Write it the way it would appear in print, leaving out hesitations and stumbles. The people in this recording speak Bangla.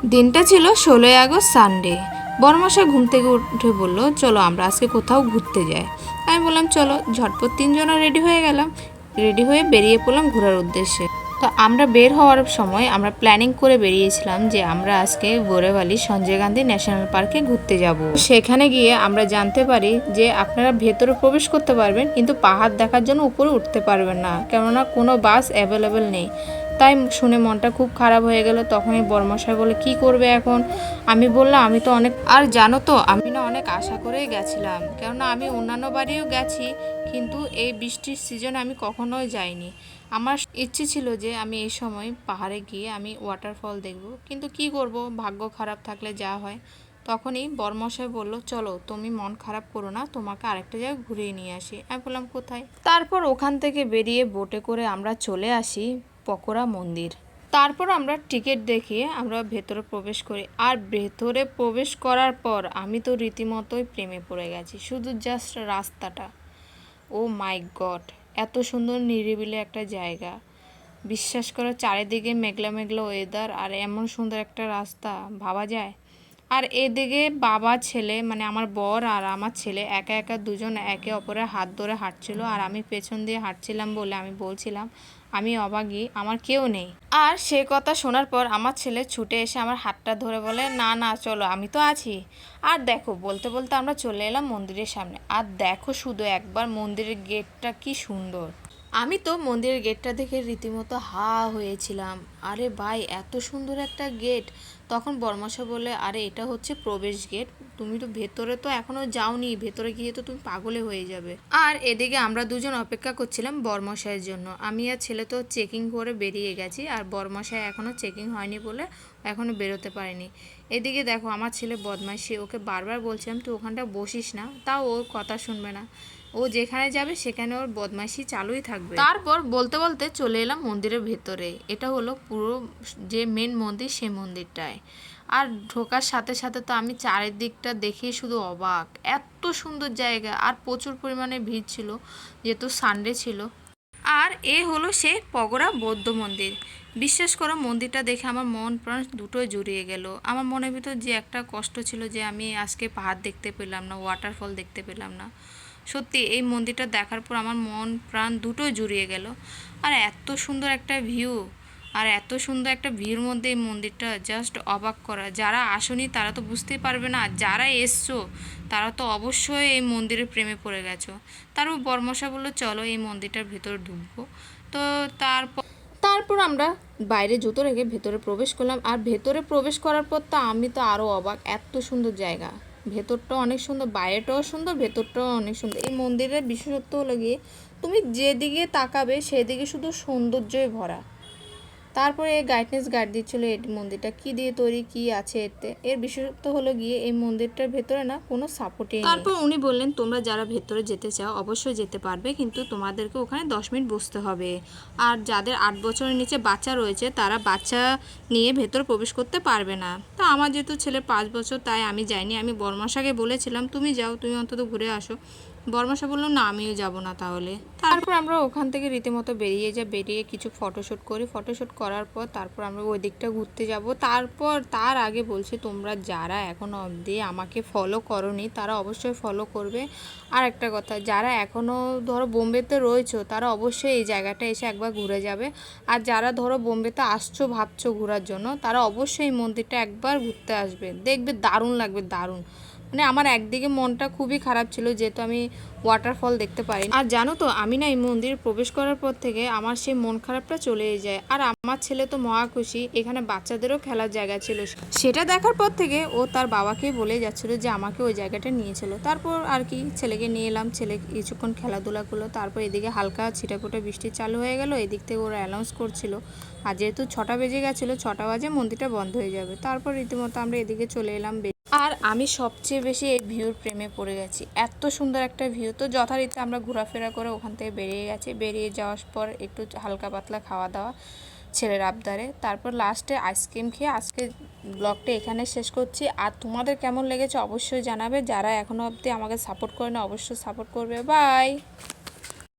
দিনটা ছিল 16ই আগস্ট সানডে। বড়মশাই ঘুম থেকে উঠে বলল, চলো আমরা আজকে কোথাও ঘুরতে যাই। আমি বললাম চলো। ঝটপট তিনজনা রেডি হয়ে গেলাম। রেডি হয়ে বেরিয়ে পড়লাম ঘোরার উদ্দেশ্যে। তো আমরা বের হওয়ার সময় আমরা প্ল্যানিং করে বেরিয়েছিলাম যে আমরা আজকে বোরেভালি সঞ্জয় গান্ধী ন্যাশনাল পার্কে ঘুরতে যাব। সেখানে গিয়ে আমরা জানতে পারি যে আপনারা ভেতরে প্রবেশ করতে পারবেন, কিন্তু পাহাড় দেখার জন্য উপরে উঠতে পারবেন না, কেননা কোনো বাস অ্যাভেলেবেল নেই। তাই শুনে মনটা খুব খারাপ হয়ে গেল। তখনই বড়মশাই বলে, কি করবে এখন? আমি বললাম আমি তো অনেক, আর জানো তো আমি না অনেক আশা করেই গেছিলাম, কেননা আমি অন্যান্য বাড়িও গেছি, কিন্তু এই বৃষ্টির সিজনে আমি কখনোই যাইনি। আমার ইচ্ছে ছিল যে আমি এই সময় পাহাড়ে গিয়ে আমি ওয়াটারফল দেখব, কিন্তু কি করব, ভাগ্য খারাপ থাকলে যা হয়। তখনই বড়মশাই বলল, চলো তুমি মন খারাপ করো না, তোমাকে আরেকটা জায়গায় ঘুরিয়ে নিয়ে আসি। আমি বললাম কোথায়? তারপর ওখান থেকে বেরিয়ে বোটে করে আমরা চলে আসি পকোড়া মন্দির। তারপর আমরা টিকিট দেখিয়ে আমরা ভেতরে প্রবেশ করি। আর ভেতরে প্রবেশ করার পর আমি তো রীতিমতোই প্রেমে পড়ে গেছি, শুধু জাস্ট রাস্তাটা। ও মাই গড, এত সুন্দর নিরিবিলি একটা জায়গা। বিশ্বাস করো, চারিদিকে মেঘলা মেঘলা ওয়েদার আর এমন সুন্দর একটা রাস্তা, ভাবা যায়? আর এদিকে বাবা ছেলে, মানে আমার বর আর আমার ছেলে একা একা দুজন একে অপরের হাত ধরে হাঁটছিল, আর আমি পেছন দিয়ে হাঁটছিলাম বলে আমি বলছিলাম আমি অবাগী, আমার কেউ নেই। আর সে কথা শোনার পর আমার ছেলে ছুটে এসে আমার হাতটা ধরে বলে, না না চলো, আমি তো আছি। আর দেখো, বলতে বলতে আমরা চলে এলাম মন্দিরের সামনে। আর দেখো শুধু একবার মন্দিরের গেটটা কি সুন্দর। আমি তো মন্দিরের গেটটা দেখে রীতিমতো হা হয়েছিলাম। আরে ভাই, এত সুন্দর একটা গেট। তখন বর্মশাই বলে, আরে এটা হচ্ছে প্রবেশ গেট, তুমি তো ভেতরে তো এখনো যাওনি, ভেতরে গিয়ে তো তুমি পাগলে হয়ে যাবে। আর এদিকে আমরা দুজন অপেক্ষা করছিলাম বর্মশাইয়ের জন্য। আমি আর ছেলে তো চেকিং করে বেরিয়ে গেছি, আর বর্মশাই এখনো চেকিং হয়নি বলে এখনো বেরোতে পারেনি। এদিকে দেখো আমার ছেলে বদমাইশি, ওকে বারবার বলছিলাম তুই ওখানটা বসিস না, তাও ওর কথা শুনবে না। ও যেখানে যাবে সেখানে ওর বদমাইশি চালুই থাকবে। তারপর বলতে বলতে চলে এলাম মন্দিরের ভেতরে। এটা হলো পুরো যে মেন মন্দির, সে মন্দিরটায়। আর ঢোকার সাথে সাথে তো আমি চারিদিকটা দেখে শুধু অবাক, এত সুন্দর জায়গা। আর প্রচুর পরিমাণে ভিড় ছিল, যেহেতু সানডে ছিল। আর এ হলো সে পগড়া বৌদ্ধ মন্দির। বিশ্বাস করো, মন্দিরটা দেখে আমার মন প্রাণ দুটোই জুড়িয়ে গেল। আমার মনের ভিতর যে একটা কষ্ট ছিল যে আমি আজকে পাহাড় দেখতে পেলাম না, ওয়াটারফল দেখতে পেলাম না, সত্যি এই মন্দিরটা দেখার পর আমার মন প্রাণ দুটোই জুড়িয়ে গেল। আর এত সুন্দর একটা ভিউ, আর এত সুন্দর একটা ভিউর মধ্যে এই মন্দিরটা জাস্ট অবাক করা। যারা আসনি তারা তো বুঝতেই পারবে না, যারা এসছো তারা তো অবশ্যই এই মন্দিরের প্রেমে পড়ে গেছো। তারপর বর্মশা বললো চলো এই মন্দিরটার ভেতরে ঢুকবো। তো তারপর আমরা বাইরে জুতো রেখে ভেতরে প্রবেশ করলাম। আর ভেতরে প্রবেশ করার পর তো আমি তো আরও অবাক, এত সুন্দর জায়গা। ভেতরটাও অনেক সুন্দর, বাইরেটাও সুন্দর, ভেতরটাও অনেক সুন্দর। এই মন্দিরের বিশেষত্ব হলো গিয়ে তুমি যেদিকে তাকাবে সেদিকে শুধু সৌন্দর্যই ভরা। তারপরে গাইডনেস গাইড দিচ্ছিল এই মন্দিরটা কি দিয়ে তৈরি, কি আছে এতে। এর বিশেষত্ব হলো গিয়ে এই মন্দিরটার ভেতরে না কোনো সাপোর্টই নেই। তারপর উনি বললেন তোমরা যারা ভেতরে যেতে চাও অবশ্যই যেতে পারবে, কিন্তু তোমাদেরকে ওখানে 10 মিনিট বসতে হবে। আর যাদের 8 বছরের নিচে বাচ্চা রয়েছে তারা বাচ্চা নিয়ে ভেতরে প্রবেশ করতে পারবে না। তো আমার যেহেতু ছেলে 5 বছর, তাই আমি যাইনি। আমি বর্মাশাকে বলেছিলাম তুমি যাও, তুমি অন্তত ঘুরে আসো। বর্মাশা বললো না আমিও যাব না তাহলে। তারপর আমরা ওখান থেকে রীতিমতো বেরিয়ে কিছু ফটোশ্যুট করি। ফটোশ্যুট করার পর তারপর আমরা ওই দিকটা ঘুরতে যাব। তারপর তার আগে বলছি তোমরা যারা এখনও অবধি আমাকে ফলো করোনি তারা অবশ্যই ফলো করবে। আর একটা কথা, যারা এখনও ধরো বোম্বেতে রয়েছো তারা অবশ্যই এই জায়গাটা এসে একবার ঘুরে যাবে। আর যারা ধরো বোম্বেতে আসছো ভাবছো ঘোরার জন্য, তারা অবশ্যই এই মন্দিরটা একবার ঘুরতে আসবে, দেখবে দারুণ লাগবে, দারুণ। মানে আমার একদিকে মনটা খুবই খারাপ ছিল যেহেতু আমি ওয়াটারফল দেখতে পারি। আর জানো তো আমি না এই মন্দিরে প্রবেশ করার পর থেকে আমার সেই মন খারাপটা চলেই যায়। আর আমার ছেলে তো মহা খুশি, এখানে বাচ্চাদেরও খেলার জায়গা ছিল, সেটা দেখার পর থেকে ও তার বাবাকে বলে যাচ্ছিল যে আমাকে ওই জায়গাটা নিয়েছিল। তারপর আর কি ছেলেকে নিয়ে এলাম, ছেলে কিছুক্ষণ খেলাধুলা করলো। তারপর এদিকে হালকা ছিটাফোটা বৃষ্টি চালু হয়ে গেল, এদিক থেকে ওরা অ্যানাউন্স করছিল। আর যেহেতু 6টা বেজে গেছিলো, 6টা বাজে মন্দিরটা বন্ধ হয়ে যাবে। তারপর রীতিমতো আমরা এদিকে চলে এলাম। আর আমি সবচেয়ে বেশি এই ভিউর প্রেমে পড়ে গেছি, এত সুন্দর একটা ভিউ। তো যথারীতি আমরা ঘোরাফেরা করে ওখান থেকে বেরিয়ে গেছি। বেরিয়ে যাওয়ার পর একটু হালকা পাতলা খাওয়া দাওয়া ছেলের আবদারে, তারপর লাস্টে আইসক্রিম খেয়ে আজকে ব্লগটা এখানে শেষ করছি। আর তোমাদের কেমন লেগেছে অবশ্যই জানাবে। যারা এখনও অবধি আমাকে সাপোর্ট করে না অবশ্যই সাপোর্ট করবে। বাই।